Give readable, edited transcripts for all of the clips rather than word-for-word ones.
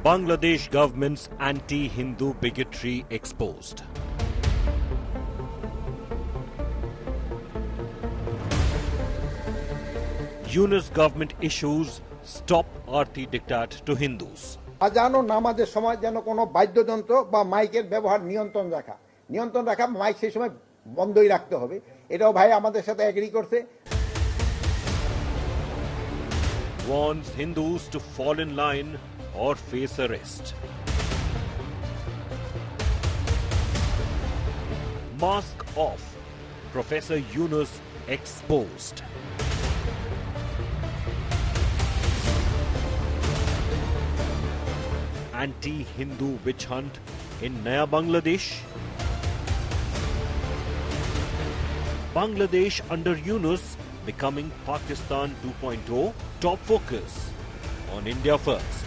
Bangladesh government's anti-Hindu bigotry exposed. Yunus government issues stop Aarti diktat to Hindus. আজান ও নামাজের সময় যেন কোনো বাদ্যযন্ত্র বা মাইকের ব্যবহার নিয়ন্ত্রণ রাখা মাইক সেই সময় বন্ধই রাখতে হবে। এটাও ভাই আমাদের সাথে এগ্রি করছে। Warns Hindus to fall in line or face arrest. Mask off. Professor Yunus exposed. Anti-Hindu witch hunt in Naya Bangladesh. Bangladesh under Yunus becoming Pakistan 2.0. Top focus on India first.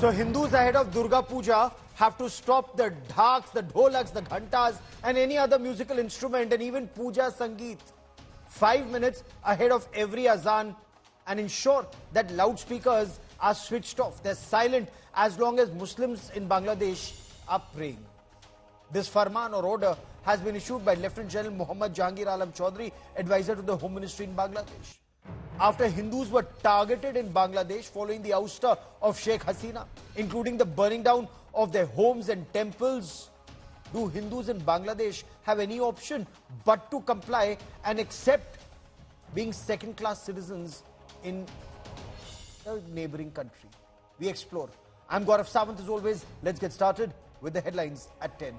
So Hindus ahead of Durga Puja have to stop the dhaks, the dholaks, the ghantas and any other musical instrument and even puja sangeet 5 minutes ahead of every azan and ensure that loudspeakers are switched off. They're silent as long as Muslims in Bangladesh are praying. This farman or order has been issued by Lieutenant General Muhammad Jahangir Alam Chaudhary, advisor to the Home Ministry in Bangladesh. After Hindus were targeted in Bangladesh following the ouster of Sheikh Hasina, including the burning down of their homes and temples, do Hindus in Bangladesh have any option but to comply and accept being second-class citizens in a neighboring country? We explore. I'm Gaurav Sawant as always. Let's get started with the headlines at 10.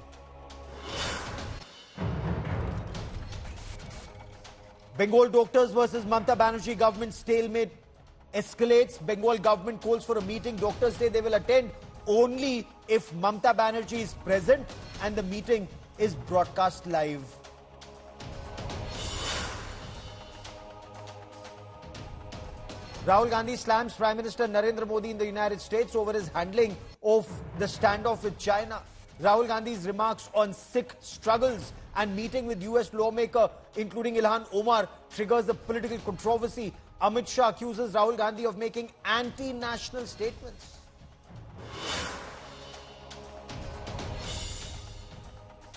Bengal doctors versus Mamata Banerjee government stalemate escalates. Bengal government calls for a meeting. Doctors say they will attend only if Mamata Banerjee is present and the meeting is broadcast live. Rahul Gandhi slams Prime Minister Narendra Modi in the United States over his handling of the standoff with China. Rahul Gandhi's remarks on Sikh struggles and meeting with US lawmaker including Ilhan Omar triggers the political controversy. Amit Shah accuses Rahul Gandhi of making anti-national statements.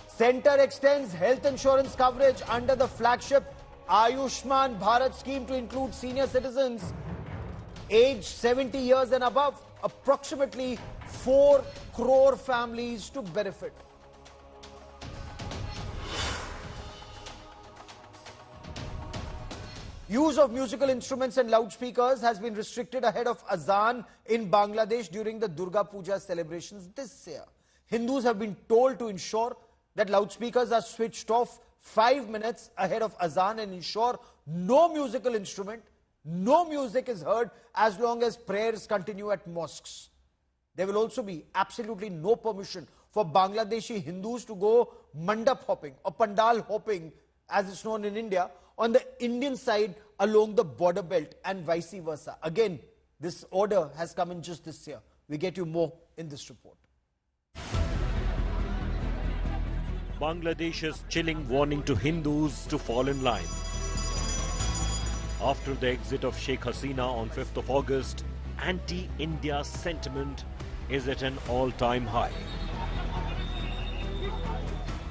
Centre extends health insurance coverage under the flagship Ayushman Bharat scheme to include senior citizens aged 70 years and above. Approximately 4 crore families to benefit. Use of musical instruments and loudspeakers has been restricted ahead of Azan in Bangladesh during the Durga Puja celebrations this year. Hindus have been told to ensure that loudspeakers are switched off 5 minutes ahead of Azan and ensure no musical instrument, no music is heard as long as prayers continue at mosques. There will also be absolutely no permission for Bangladeshi Hindus to go mandap hopping or pandal hopping, as it's known in India, on the Indian side along the border belt and vice versa. Again, this order has come in just this year. We get you more in this report. Bangladesh's chilling warning to Hindus to fall in line. After the exit of Sheikh Hasina on 5th of August, anti-India sentiment is at an all-time high.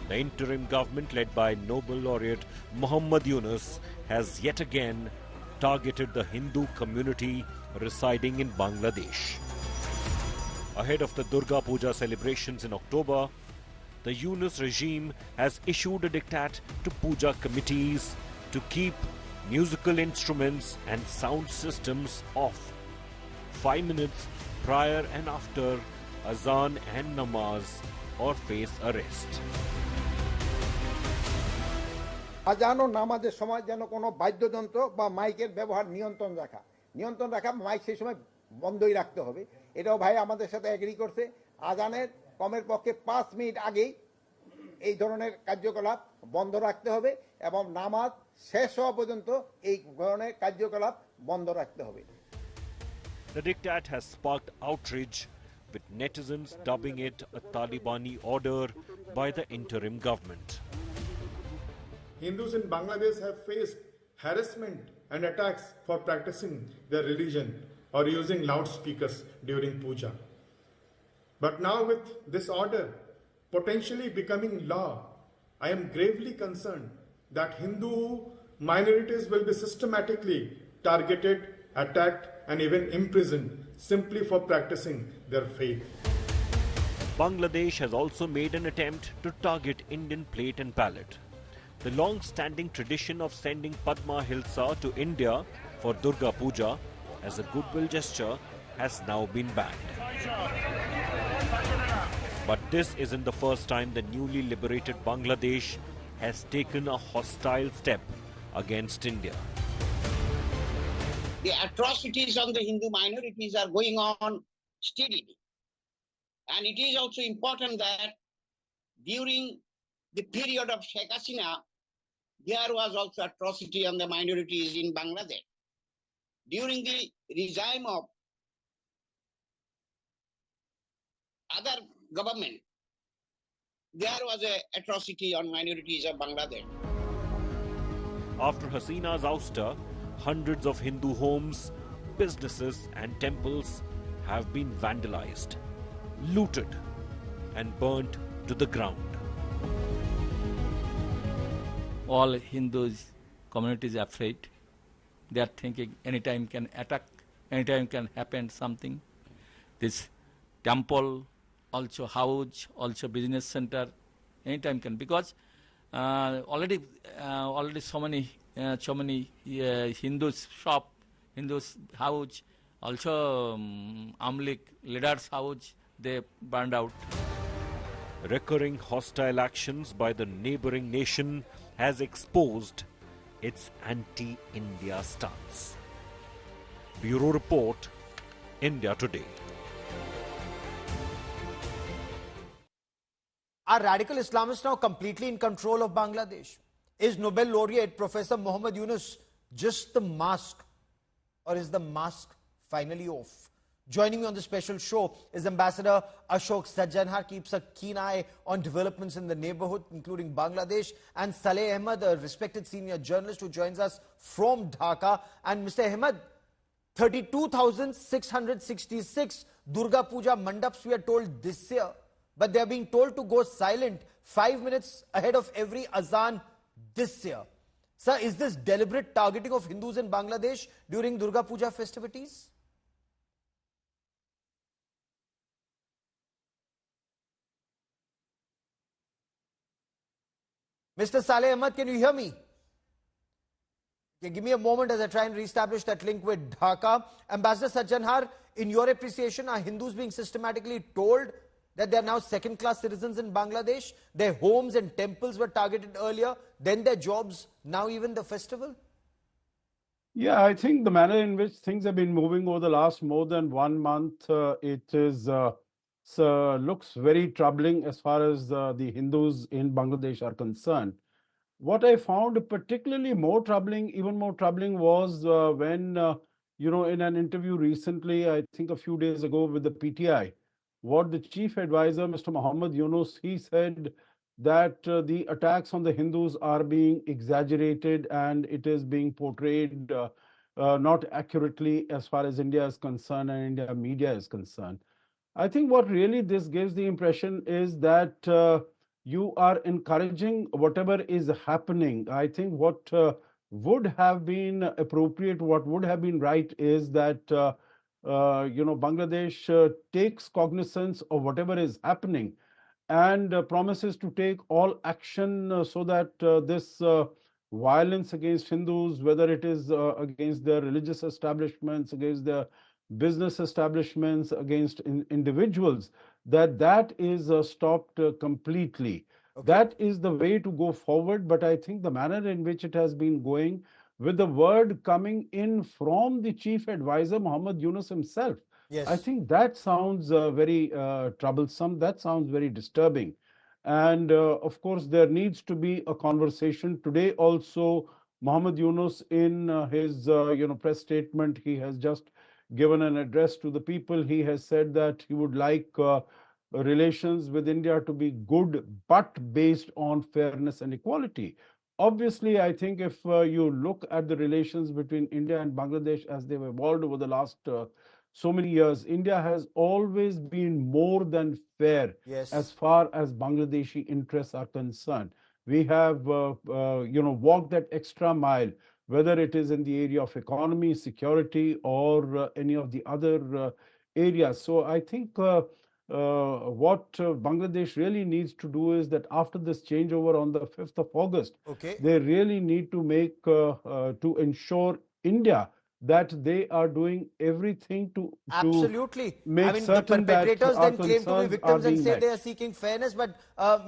The interim government led by Nobel laureate Muhammad Yunus has yet again targeted the Hindu community residing in Bangladesh. Ahead of the Durga Puja celebrations in October, the Yunus regime has issued a diktat to puja committees to keep musical instruments and sound systems off 5 minutes prior and after Azan and Namaz or face arrest. আজান ও নামাজের সময় যেন কোনো বাদ্যযন্ত্র বা মাইকের ব্যবহার নিয়ন্ত্রণ রাখা মাইক সেই সময় বন্ধই রাখতে হবে। এটাও ভাই আমাদের সাথে এগ্রি করছে। আজানের কমের পক্ষে 5 মিনিট আগেই এই ধরনের কার্যকলাপ বন্ধ রাখতে হবে এবং নামাজ শেষ হওয়া পর্যন্ত এই ধরনের কার্যকলাপ বন্ধ রাখতে হবে। The diktat has sparked outrage, with netizens dubbing it a Talibani order by the interim government. Hindus in Bangladesh have faced harassment and attacks for practicing their religion or using loudspeakers during puja. But now, with this order potentially becoming law, I am gravely concerned that Hindu minorities will be systematically targeted, attacked, and even imprisoned simply for practicing their faith. Bangladesh has also made an attempt to target Indian plate and palette. The long-standing tradition of sending Padma Hilsa to India for Durga Puja as a goodwill gesture has now been banned. But this isn't the first time the newly liberated Bangladesh has taken a hostile step against India. The atrocities on the Hindu minorities are going on steadily. And it is also important that during the period of Sheikh Hasina, there was also atrocity on the minorities in Bangladesh. During the regime of other government, there was an atrocity on minorities of Bangladesh. After Hasina's ouster, hundreds of Hindu homes, businesses and temples have been vandalized, looted and burnt to the ground. All Hindus communities are afraid. They are thinking anytime can attack, anytime can happen something. This temple, also house, also business center, anytime can, because already so many Hindus shop, Hindus house, also Amlik leaders house, they burned out. Recurring hostile actions by the neighboring nation has exposed its anti-India stance. Bureau Report, India Today. Are radical Islamists now completely in control of Bangladesh? Is Nobel laureate Professor Muhammad Yunus just the mask, or is the mask finally off? Joining me on the special show is Ambassador Ashok Sajjanhar, keeps a keen eye on developments in the neighborhood, including Bangladesh, and Saleh Ahmed, a respected senior journalist who joins us from Dhaka. And Mr. Ahmed, 32,666 Durga Puja mandaps we are told this year, but they are being told to go silent 5 minutes ahead of every azan this year. Sir, is this deliberate targeting of Hindus in Bangladesh during Durga Puja festivities? Mr. Saleh Ahmed, can you hear me? Okay, give me a moment as I try and reestablish that link with Dhaka. Ambassador Sajjanhar, in your appreciation, are Hindus being systematically told that they are now second-class citizens in Bangladesh? Their homes and temples were targeted earlier, then their jobs, now even the festival? Yeah, I think the manner in which things have been moving over the last more than 1 month, looks very troubling as far as the Hindus in Bangladesh are concerned. What I found particularly more troubling, even more troubling, was when, in an interview recently, I think a few days ago with the PTI, what the chief advisor, Mr. Muhammad Yunus, he said that the attacks on the Hindus are being exaggerated and it is being portrayed not accurately as far as India is concerned and India media is concerned. I think what really this gives the impression is that you are encouraging whatever is happening. I think what would have been appropriate, what would have been right is that Bangladesh takes cognizance of whatever is happening and promises to take all action so that this violence against Hindus, whether it is against their religious establishments, against their business establishments, against individuals, that is stopped completely. Okay. That is the way to go forward. But I think the manner in which it has been going, with the word coming in from the chief advisor, Muhammad Yunus himself, yes, I think that sounds very troublesome. That sounds very disturbing. And of course, there needs to be a conversation. Today also, Muhammad Yunus, in his press statement, he has just given an address to the people. He has said that he would like relations with India to be good, but based on fairness and equality. obviously, I think if you look at the relations between India and Bangladesh as they've evolved over the last so many years, India has always been more than fair as Yes. far as Bangladeshi interests are concerned. We have, walked that extra mile, whether it is in the area of economy, security, or any of the other areas. So I think what Bangladesh really needs to do is that after this changeover on the 5th of August, Okay. they really need to make to ensure India that they are doing everything to Absolutely. I make mean, the certain that perpetrators our then claim to be concerns are victims and being say they met. are seeking fairness. But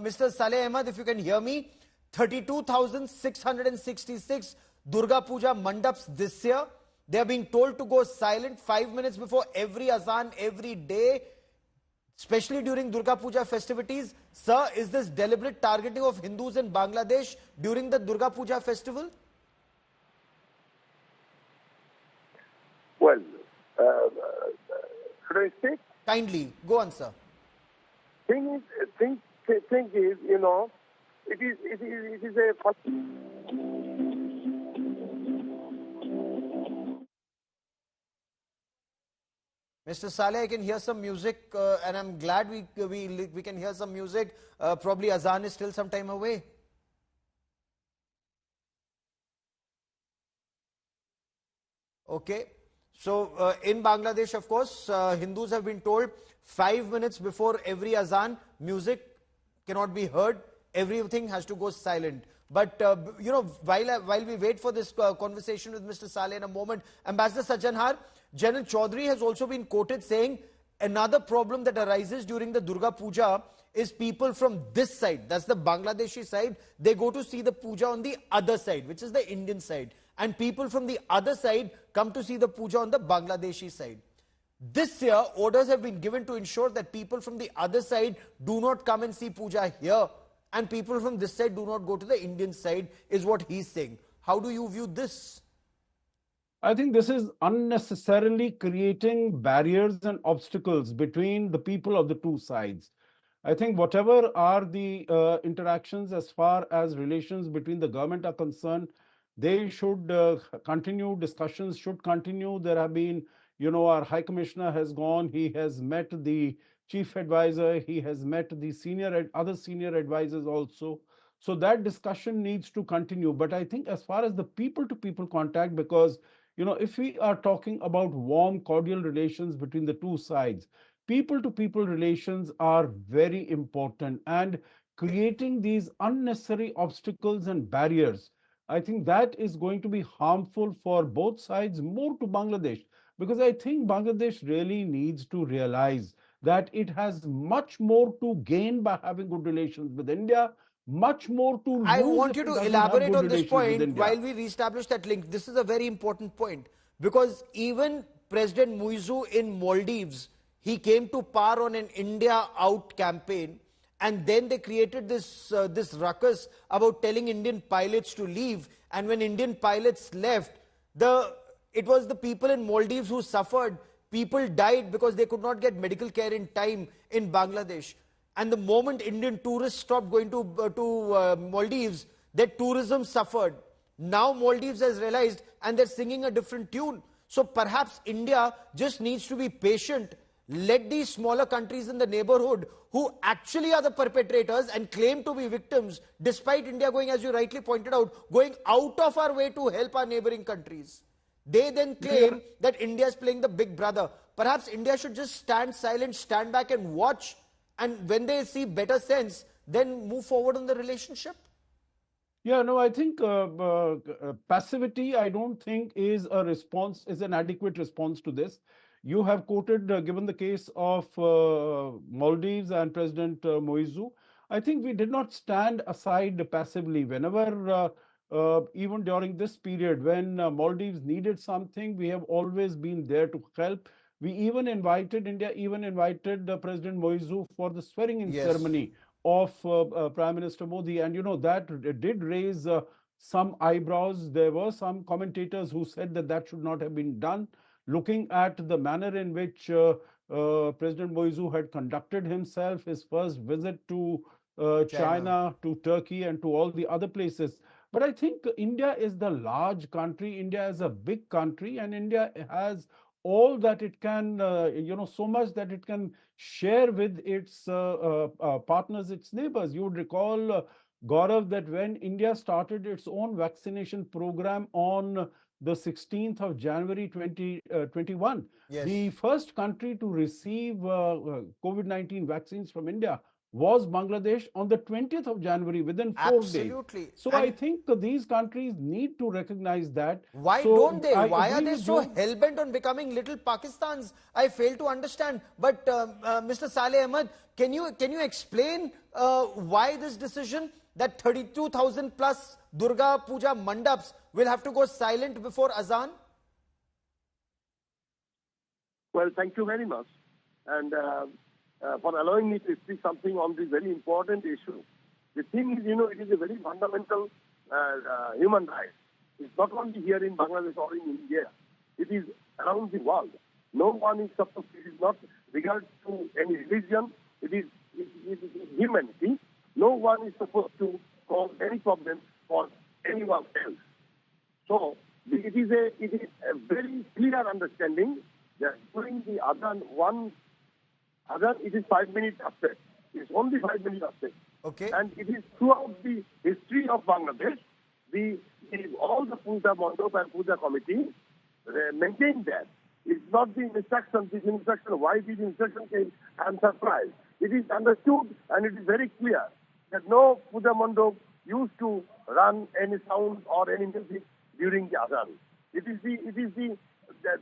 Mr. Saleh Ahmad, if you can hear me, 32,666 Durga Puja mandaps this year. They are being told to go silent 5 minutes before every azan every day, especially during Durga Puja festivities. Sir, is this deliberate targeting of Hindus in Bangladesh during the Durga Puja festival? Well, should I speak? Kindly, go on, sir. Thing is, you know, it is a. Mr. Saleh, I can hear some music, and I'm glad we can hear some music. Probably Azan is still some time away. Okay. So in Bangladesh, of course, Hindus have been told 5 minutes before every Azan, music cannot be heard. Everything has to go silent. But, while we wait for this conversation with Mr. Saleh in a moment, Ambassador Sajjanhar, General Chaudhary has also been quoted saying another problem that arises during the Durga Puja is people from this side, that's the Bangladeshi side, they go to see the puja on the other side, which is the Indian side. And people from the other side come to see the puja on the Bangladeshi side. This year, orders have been given to ensure that people from the other side do not come and see puja here, and people from this side do not go to the Indian side, is what he's saying. How do you view this? I think this is unnecessarily creating barriers and obstacles between the people of the two sides. I think whatever are the interactions as far as relations between the government are concerned, they should continue, discussions should continue. There have been, our High Commissioner has gone, he has met the chief advisor, he has met the other senior advisors also. So that discussion needs to continue. But I think as far as the people to people contact, because if we are talking about warm, cordial relations between the two sides, people to people relations are very important. And creating these unnecessary obstacles and barriers, I think that is going to be harmful for both sides, more to Bangladesh, because I think Bangladesh really needs to realize that it has much more to gain by having good relations with India, much more to I lose want if you it to doesn't have elaborate good on this relations with point India. while we reestablish that link. This is a very important point because even President Muizu in Maldives, he came to power on an India out campaign, and then they created this ruckus about telling Indian pilots to leave. And when Indian pilots left, it was the people in Maldives who suffered. People died because they could not get medical care in time in Bangladesh. And the moment Indian tourists stopped going to Maldives, their tourism suffered. Now Maldives has realized and they're singing a different tune. So perhaps India just needs to be patient. Let these smaller countries in the neighborhood who actually are the perpetrators and claim to be victims, despite India going, as you rightly pointed out, going out of our way to help our neighboring countries. They then claim that India is playing the big brother. Perhaps India should just stand silent, stand back and watch. And when they see better sense, then move forward on the relationship? Yeah, no, I think passivity, I don't think is an adequate response to this. You have quoted, given the case of Maldives and President Moizu. I think we did not stand aside passively. Whenever, even during this period, when Maldives needed something, we have always been there to help. India even invited President Moizu for the swearing-in Yes. ceremony of Prime Minister Modi. And that did raise some eyebrows. There were some commentators who said that that should not have been done, looking at the manner in which President Moizu had conducted himself, his first visit to China. China, to Turkey, and to all the other places. But I think India is the large country. India is a big country, and India has all that it can, so much that it can share with its partners, its neighbors. You would recall, Gaurav, that when India started its own vaccination program on the 16th of January 2021, Yes. the first country to receive COVID-19 vaccines from India was Bangladesh on the 20th of January, within 4 days. Absolutely. So I And think these countries need to recognize that. why So don't they? I Why are agree they with so you. hell-bent on becoming little Pakistans? I fail to understand. But Mr. Saleh Ahmed, can you explain why this decision that 32,000 plus Durga Puja mandaps will have to go silent before Azan? Well, thank you very much, and for allowing me to speak something on this very important issue. The thing is, it is a very fundamental human right. It's not only here in Bangladesh or in India. It is around the world. No one is supposed to, it is not regard to any religion. It is humanity. No one is supposed to cause any problem for anyone else. So it is a very clear understanding that during the Adhan, it is 5 minutes after. It's only 5 minutes after. Okay. And it is throughout the history of Bangladesh, all the Puja Mandop and Puja committee maintain that. It's not the instruction, why this instruction came, I'm surprised. It is understood and it is very clear that no Puja Mandop used to run any sound or any music during the Adhan.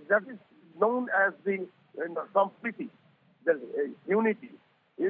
That is known as the complicity, the unity.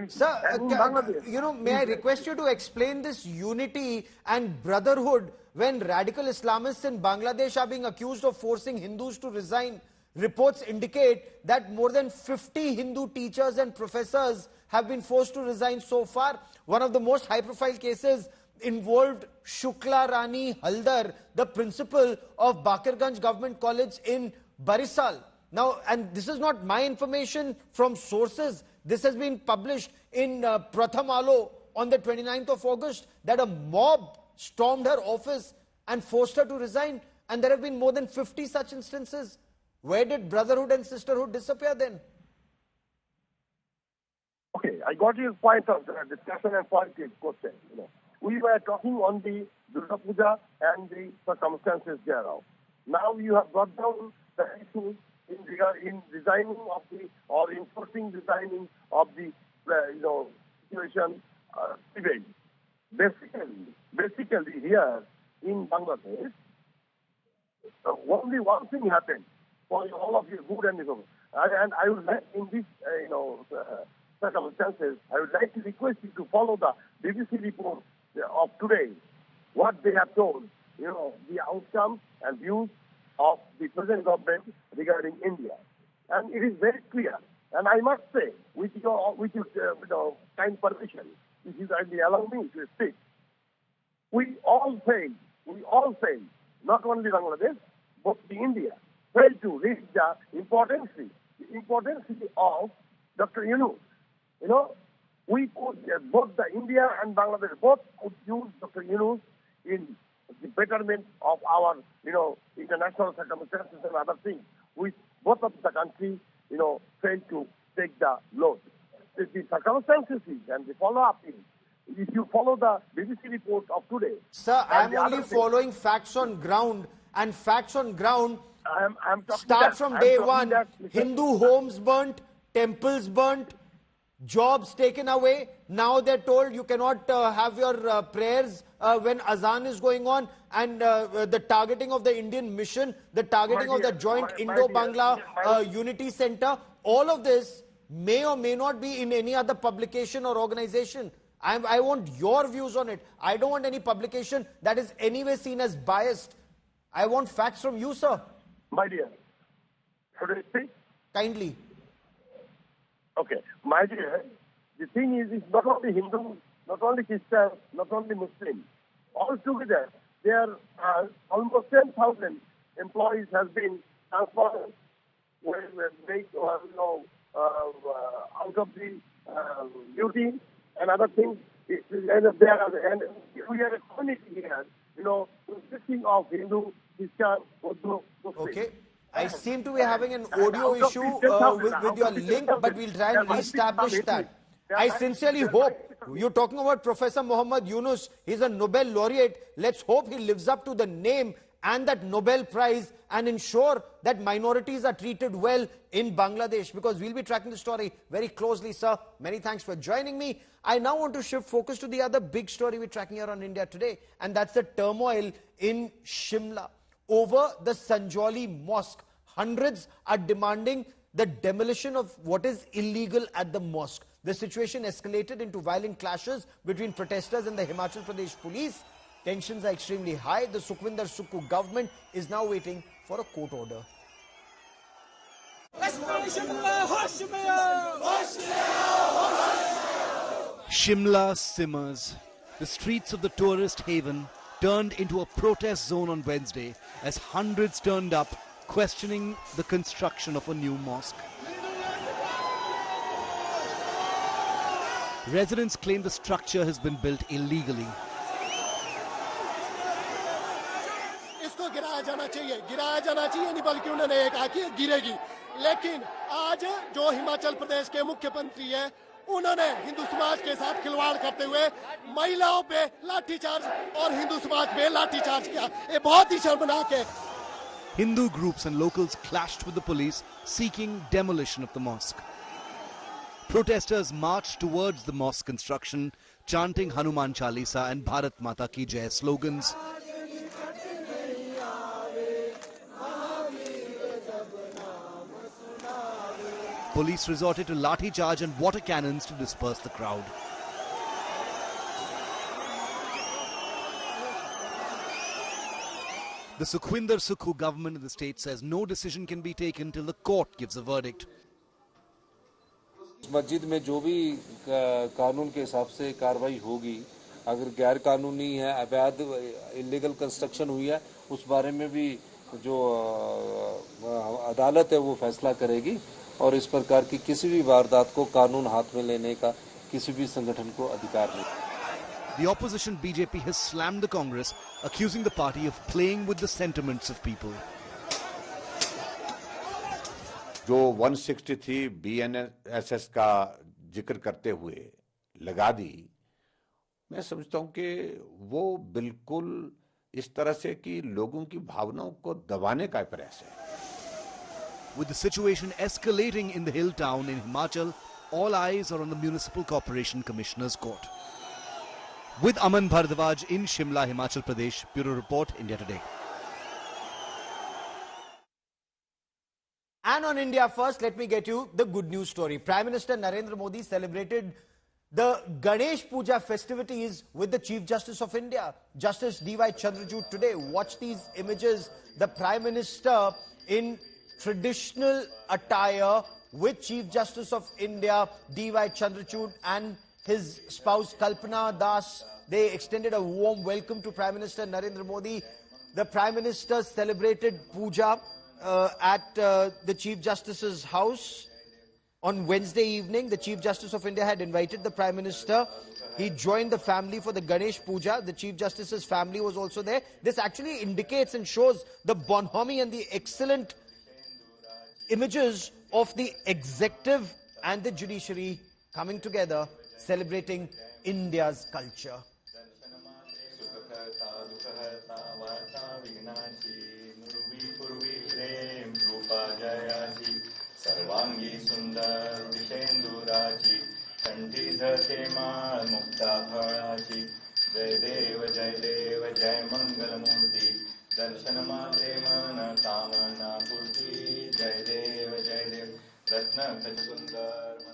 Sir, And in Bangladesh, may I request you to explain this unity and brotherhood when radical Islamists in Bangladesh are being accused of forcing Hindus to resign? Reports indicate that more than 50 Hindu teachers and professors have been forced to resign so far. One of the most high-profile cases involved Shukla Rani Haldar, the principal of Bakirganj Government College in Barisal. Now, and this is not my information from sources. This has been published in Pratham Alo on the 29th of August that a mob stormed her office and forced her to resign. And there have been more than 50 such instances. Where did brotherhood and sisterhood disappear then? Okay, I got your point of discussion and point of question. We were talking on the Durga Puja and the circumstances thereof. Now you have brought down the issues in designing of the or enforcing designing of the situation debate. Basically here in Bangladesh, only one thing happened for all of you, good and evil. And I would like in this circumstances, I would like to request you to follow the BBC report of today, what they have told, the outcomes and views of the present government regarding India. And it is very clear. And I must say, with your kind permission, if you kindly allow me to speak, we all failed, not only Bangladesh, but the India, failed to reach the importance of Dr. Yunus. We could, both the India and Bangladesh, both could use Dr. Yunus in the betterment of our, international circumstances and other things, which both of the countries, failed to take the load. The circumstances and the follow-up is, if you follow the BBC report of today... Sir, I'm only following facts on ground, and facts on ground start from day one. Hindu homes burnt, temples burnt, jobs taken away. Now they're told you cannot have your prayers when Azan is going on, and the targeting of the Indian mission, the targeting of the joint Indo-Bangla Unity Center, all of this may or may not be in any other publication or organization. I want your views on it. I don't want any publication that is anyway seen as biased. I want facts from you, sir. My dear, should I speak? Kindly. Okay. My dear, the thing is, it's not only Hindu, not only Christian, not only Muslim. Altogether, there are almost 10,000 employees have been transferred out of the duty and other things. And we are a community here. consisting of Hindu, Christian, Urdu, Muslim. Okay. I seem to be having an audio issue with your link, but we'll try and reestablish that. I sincerely hope, you're talking about Professor Muhammad Yunus, he's a Nobel laureate. Let's hope he lives up to the name and that Nobel Prize and ensure that minorities are treated well in Bangladesh, because we'll be tracking the story very closely, sir. Many thanks for joining me. I now want to shift focus to the other big story we're tracking here on India Today, and that's the turmoil in Shimla over the Sanjoli Mosque. Hundreds are demanding the demolition of what is illegal at the mosque. The situation escalated into violent clashes between protesters and the Himachal Pradesh police. Tensions are extremely high. The Sukhwinder Sukhu government is now waiting for a court order. Shimla simmers. The streets of the tourist haven turned into a protest zone on Wednesday as hundreds turned up questioning the construction of a new mosque. Residents claim the structure has been built illegally. गिराया जाना चाहिए नहीं बल्कि उन्होंने एक आकी गिरेगी लेकिन आज जो हिमाचल प्रदेश के मुख्यमंत्री हैं उन्होंने हिंदू समाज के साथ खिलवाड़ करते हुए महिलाओं पे लाठीचार्ज और हिंदू समाज पे लाठीचार्ज किया ये बहुत ही शर्मनाक है. Hindu groups and locals clashed with the police seeking demolition of the mosque. Protesters marched towards the mosque construction chanting Hanuman Chalisa and Bharat Mata Ki Jai slogans. Police resorted to lathi charge and water cannons to disperse the crowd. The Sukhwinder Sukhu government in the state says no decision can be taken till the court gives a verdict. मस्जिद में जो भी कानून के हिसाब से कार्रवाई होगी, अगर गैर कानूनी है, अवैध इलीगल कंस्ट्रक्शन हुई है, उस बारे में भी जो अदालत है वो फैसला करेगी और इस प्रकार की किसी भी वारदात को कानून हाथ में लेने का किसी भी संगठन को अधिकार नहीं. The opposition BJP has slammed the Congress, accusing the party of playing with the sentiments of people. जो 163 BNSS का जिक्र करते हुए लगा दी, मैं समझता हूं कि वो बिल्कुल इस तरह से कि लोगों की भावनाओं को दबाने का प्रयास है. With the situation escalating in the hill town in Himachal, all eyes are on the Municipal Corporation Commissioner's Court. With Aman Bharadwaj in Shimla, Himachal Pradesh, Bureau Report, India Today. And on India First, let me get you the good news story. Prime Minister Narendra Modi celebrated the Ganesh Puja festivities with the Chief Justice of India, Justice D.Y. Chandrachud today. Watch these images. The Prime Minister in traditional attire with Chief Justice of India, D.Y. Chandrachud, and his spouse Kalpana Das. They extended a warm welcome to Prime Minister Narendra Modi. The Prime Minister celebrated Puja at the Chief Justice's house on Wednesday evening. The Chief Justice of India had invited the Prime Minister. He joined the family for the Ganesh Puja. The Chief Justice's family was also there. This actually indicates and shows the bonhomie and the excellent images of the executive and the judiciary coming together, celebrating India's culture. सर्वांगी सुंदर विशेंदुराची कंठी धरते माळ मुक्ता फळाची जय देव जय मंगल मूर्ती दर्शन मात्रे मन कामना पूर्ती जय देव रत्न खच सुंदर